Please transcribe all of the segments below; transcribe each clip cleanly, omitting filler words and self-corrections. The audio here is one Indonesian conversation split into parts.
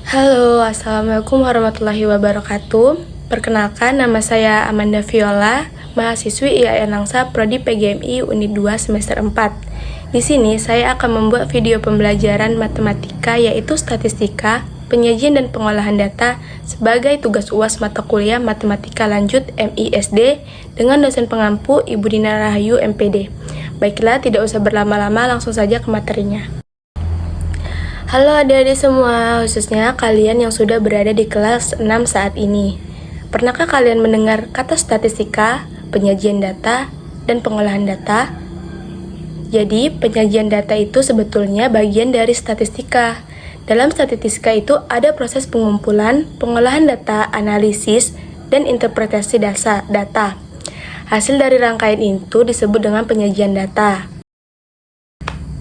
Halo, Assalamualaikum warahmatullahi wabarakatuh. Perkenalkan, nama saya Amanda Viola, mahasiswi IAIN Langsa Prodi PGMI Unit 2 semester 4. Di sini saya akan membuat video pembelajaran matematika yaitu statistika, penyajian dan pengolahan data sebagai tugas UAS mata kuliah Matematika Lanjut MISD dengan dosen pengampu Ibu Dina Rahayu MPD. Baiklah, tidak usah berlama-lama, langsung saja ke materinya. Halo adik-adik semua, khususnya kalian yang sudah berada di kelas 6 saat ini. Pernahkah kalian mendengar kata statistika, penyajian data, dan pengolahan data? Jadi, penyajian data itu sebetulnya bagian dari statistika. Dalam statistika itu ada proses pengumpulan, pengolahan data, analisis, dan interpretasi data. Hasil dari rangkaian itu disebut dengan penyajian data.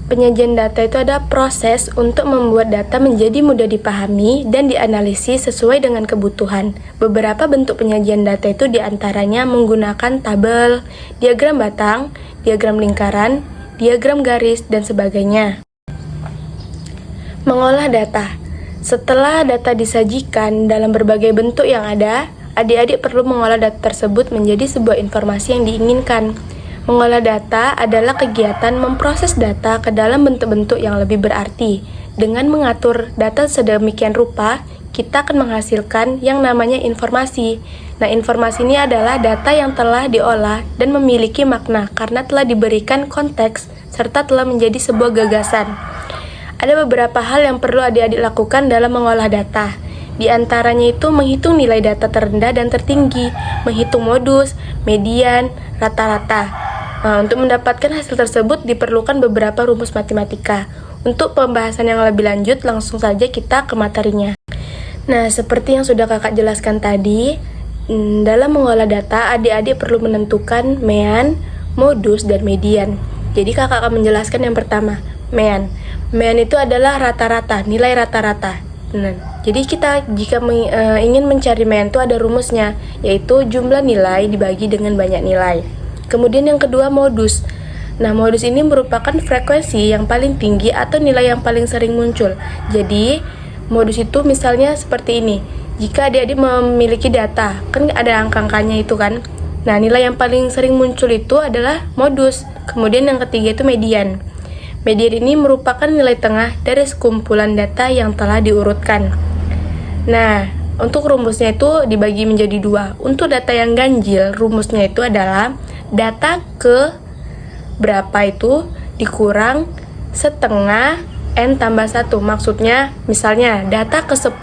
Penyajian data itu ada proses untuk membuat data menjadi mudah dipahami dan dianalisis sesuai dengan kebutuhan. Beberapa bentuk penyajian data itu diantaranya menggunakan tabel, diagram batang, diagram lingkaran, diagram garis, dan sebagainya. Mengolah data. Setelah data disajikan dalam berbagai bentuk yang ada, adik-adik perlu mengolah data tersebut menjadi sebuah informasi yang diinginkan. Mengolah data adalah kegiatan memproses data ke dalam bentuk-bentuk yang lebih berarti. Dengan mengatur data sedemikian rupa, kita akan menghasilkan yang namanya informasi. Nah, informasi ini adalah data yang telah diolah dan memiliki makna karena telah diberikan konteks serta telah menjadi sebuah gagasan. Ada beberapa hal yang perlu adik-adik lakukan dalam mengolah data. Di antaranya itu menghitung nilai data terendah dan tertinggi, menghitung modus, median, rata-rata. Untuk mendapatkan hasil tersebut diperlukan beberapa rumus matematika. Untuk pembahasan yang lebih lanjut, langsung saja kita ke materinya. Nah, seperti yang sudah kakak jelaskan tadi, dalam mengolah data, adik-adik perlu menentukan mean, modus, dan median. Jadi kakak akan menjelaskan yang pertama, mean. Mean itu adalah rata-rata, nilai rata-rata. Nah, jadi kita jika ingin mencari mean itu ada rumusnya, yaitu jumlah nilai dibagi dengan banyak nilai. Kemudian yang kedua, modus. Nah, modus ini merupakan frekuensi yang paling tinggi atau nilai yang paling sering muncul. Jadi, modus itu misalnya seperti ini. Jika adik-adik memiliki data, kan ada angka-angkanya itu kan. Nah, nilai yang paling sering muncul itu adalah modus. Kemudian yang ketiga itu median. Median ini merupakan nilai tengah dari sekumpulan data yang telah diurutkan. Nah, untuk rumusnya itu dibagi menjadi dua. Untuk data yang ganjil, rumusnya itu adalah data ke berapa itu dikurang setengah N tambah 1. Maksudnya, misalnya data ke 10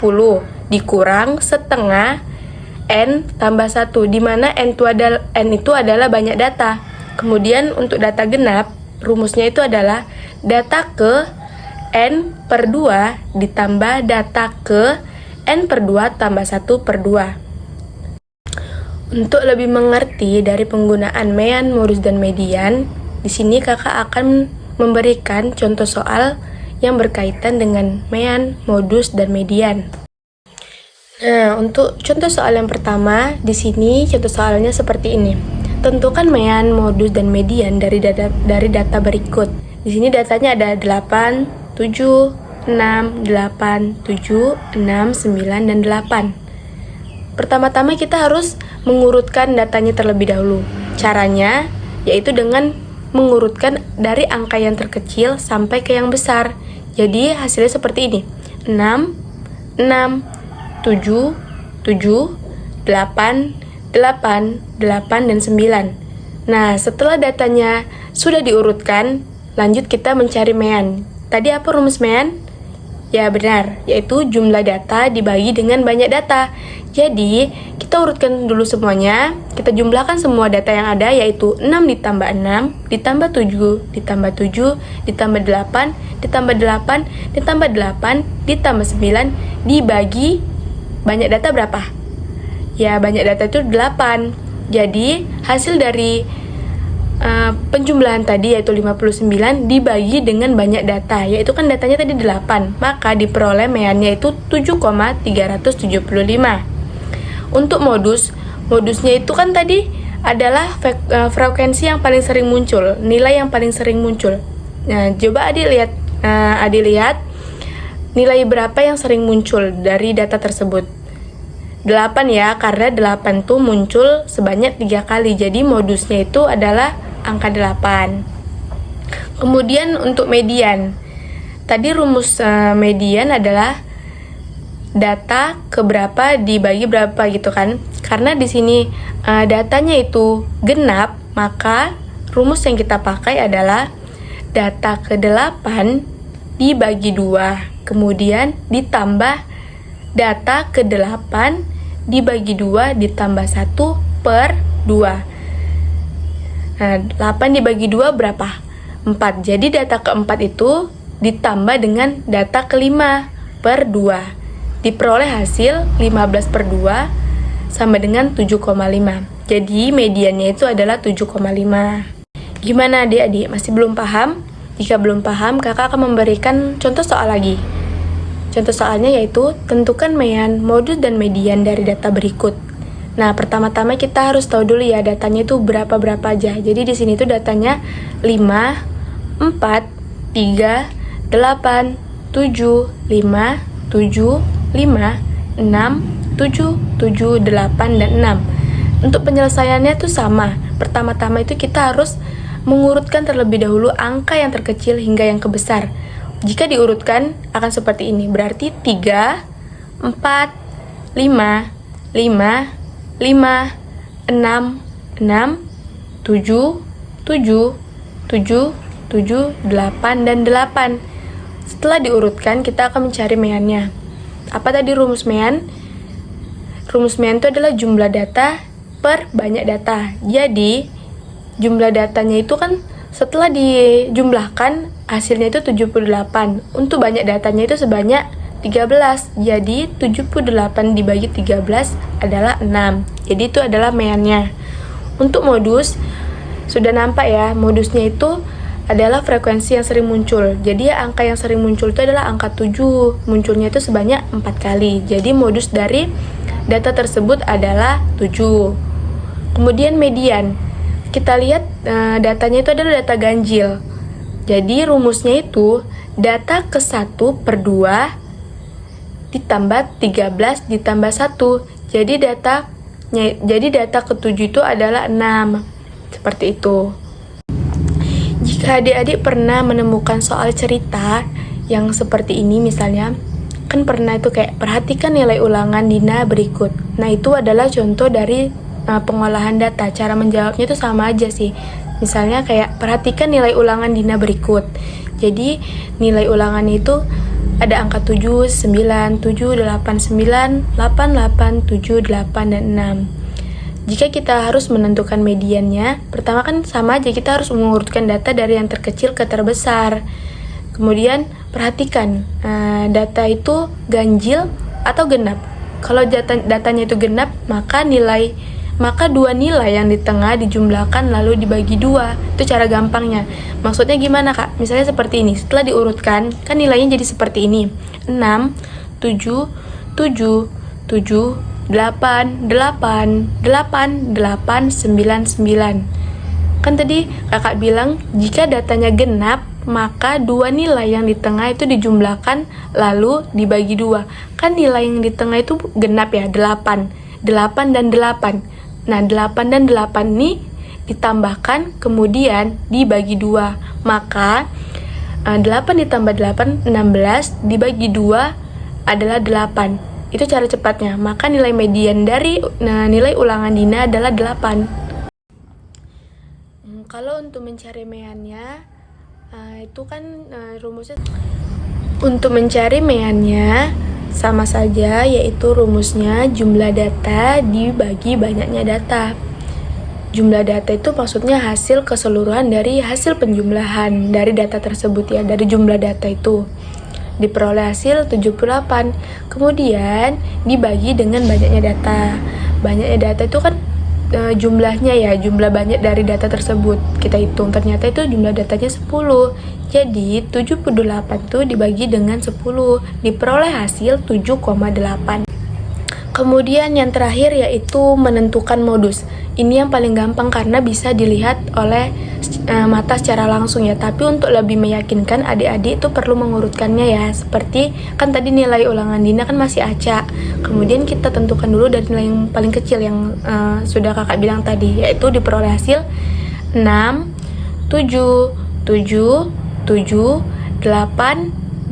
dikurang setengah N tambah 1, di mana N itu adalah banyak data. Kemudian untuk data genap, rumusnya itu adalah data ke N per 2 ditambah data ke N per 2 tambah 1 per 2. Untuk lebih mengerti dari penggunaan mean, modus, dan median, di sini kakak akan memberikan contoh soal yang berkaitan dengan mean, modus, dan median. Nah, untuk contoh soal yang pertama, di sini contoh soalnya seperti ini. Tentukan mean, modus, dan median dari data berikut. Di sini datanya ada 8, 7, 6, 8, 7, 6, 9, dan 8. Pertama-tama kita harus mengurutkan datanya terlebih dahulu. Caranya yaitu dengan mengurutkan dari angka yang terkecil sampai ke yang besar. Jadi hasilnya seperti ini. 6, 6, 7, 7, 8, 8, 8, dan 9. Nah, setelah datanya sudah diurutkan, lanjut kita mencari mean. Tadi apa rumus mean? Ya benar, yaitu jumlah data dibagi dengan banyak data. Jadi, kita urutkan dulu semuanya, kita jumlahkan semua data yang ada, yaitu 6 ditambah 6, ditambah 7, ditambah 7, ditambah 8, ditambah 8, ditambah 8, ditambah 9, dibagi banyak data berapa? Ya, banyak data itu 8. Jadi, hasil dari penjumlahan tadi yaitu 59 dibagi dengan banyak data, yaitu kan datanya tadi 8, maka diperoleh meannya itu 7,375. Untuk modusnya itu kan tadi adalah frekuensi yang paling sering muncul, nilai yang paling sering muncul. Nah, coba adik lihat nilai berapa yang sering muncul dari data tersebut? 8 ya, karena 8 tuh muncul sebanyak 3 kali. Jadi modusnya itu adalah angka 8. Kemudian untuk median. Tadi rumus median adalah data keberapa dibagi berapa gitu kan. Karena di sini datanya itu genap, maka rumus yang kita pakai adalah data ke-8 dibagi 2. Kemudian ditambah data ke-8 dibagi 2 ditambah 1 per 2. Nah, 8 dibagi 2 berapa? 4. Jadi data keempat itu ditambah dengan data kelima per 2. Diperoleh hasil 15 per 2 sama dengan 7,5. Jadi mediannya itu adalah 7,5. Gimana adik-adik? Masih belum paham? Jika belum paham, kakak akan memberikan contoh soal lagi. Contoh soalnya yaitu tentukan mean, modus, dan median dari data berikut. Nah, pertama-tama kita harus tahu dulu ya datanya itu berapa-berapa aja. Jadi di sini tuh datanya 5, 4, 3, 8, 7, 5, 7, 5, 6, 7, 7, 8, dan 6. Untuk penyelesaiannya tuh sama. Pertama-tama itu kita harus mengurutkan terlebih dahulu angka yang terkecil hingga yang kebesar. Jika diurutkan akan seperti ini, berarti 3, 4, 5, 5, 5, 6, 6, 7, 7, 7, 7, 8, dan 8. Setelah diurutkan, kita akan mencari meannya. Apa tadi rumus mean? Rumus mean itu adalah jumlah data per banyak data. Jadi, jumlah datanya itu kan setelah dijumlahkan hasilnya itu 78. Untuk banyak datanya itu sebanyak 13. Jadi 78 dibagi 13 adalah 6. Jadi itu adalah meannya. Untuk modus sudah nampak ya, modusnya itu adalah frekuensi yang sering muncul. Jadi angka yang sering muncul itu adalah angka 7. Munculnya itu sebanyak 4 kali. Jadi modus dari data tersebut adalah 7. Kemudian median. Kita lihat datanya itu adalah data ganjil. Jadi rumusnya itu data ke-1 per 2 ditambah 13 ditambah 1. Jadi data ke-7 itu adalah 6. Seperti itu. Jika adik-adik pernah menemukan soal cerita yang seperti ini misalnya, kan pernah itu kayak perhatikan nilai ulangan Dina berikut. Nah, itu adalah contoh dari pengolahan data. Cara menjawabnya itu sama aja sih. Misalnya kayak perhatikan nilai ulangan Dina berikut. Jadi nilai ulangan itu ada angka 7, 9, 7, 8, 9, 8, 8, 7, 8, dan 6. Jika kita harus menentukan mediannya, pertama kan sama aja, kita harus mengurutkan data dari yang terkecil ke terbesar. Kemudian perhatikan data itu ganjil atau genap. Kalau datanya itu genap, maka dua nilai yang di tengah dijumlahkan lalu dibagi 2. Itu cara gampangnya. Maksudnya gimana, Kak? Misalnya seperti ini. Setelah diurutkan, kan nilainya jadi seperti ini. 6, 7, 7, 7, 8, 8, 8, 8, 9, 9. Kan tadi kakak bilang jika datanya genap, maka dua nilai yang di tengah itu dijumlahkan lalu dibagi 2. Kan nilai yang di tengah itu genap ya, 8. 8 dan 8. Nah, 8 dan 8 ini ditambahkan kemudian dibagi 2. Maka 8 ditambah 8, 16 dibagi 2 adalah 8. Itu cara cepatnya. Maka nilai median dari nilai ulangan Dina adalah 8. Kalau untuk mencari meannya, itu kan rumusnya. Untuk mencari meannya sama saja, yaitu rumusnya jumlah data dibagi banyaknya data. Jumlah data itu maksudnya hasil keseluruhan dari hasil penjumlahan dari data tersebut ya, dari jumlah data itu. Diperoleh hasil 78. Kemudian dibagi dengan banyaknya data. Banyaknya data itu kan jumlahnya ya, jumlah banyak dari data tersebut. Kita hitung, ternyata itu jumlah datanya 10. Jadi 78 itu dibagi dengan 10, diperoleh hasil 7,8. Kemudian yang terakhir yaitu menentukan modus. Ini yang paling gampang karena bisa dilihat oleh mata secara langsung ya. Tapi untuk lebih meyakinkan, adik-adik itu perlu mengurutkannya ya. Seperti kan tadi nilai ulangan Dina kan masih acak. Kemudian kita tentukan dulu dari nilai yang paling kecil yang sudah kakak bilang tadi, yaitu diperoleh hasil 6, 7, 7, 7, 8,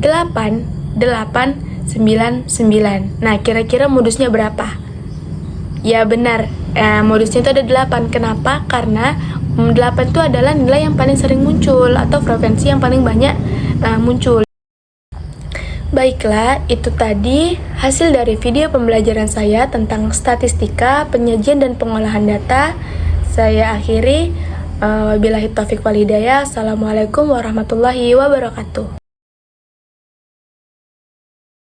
8, 8, 9, 9. Nah, kira-kira modusnya berapa? Ya benar, modusnya itu ada 8. Kenapa? Karena 8 itu adalah nilai yang paling sering muncul atau frekuensi yang paling banyak muncul. Baiklah, itu tadi hasil dari video pembelajaran saya tentang statistika, penyajian dan pengolahan data. Saya akhiri. Wabillahi taufiq wal hidayah. Assalamualaikum warahmatullahi wabarakatuh.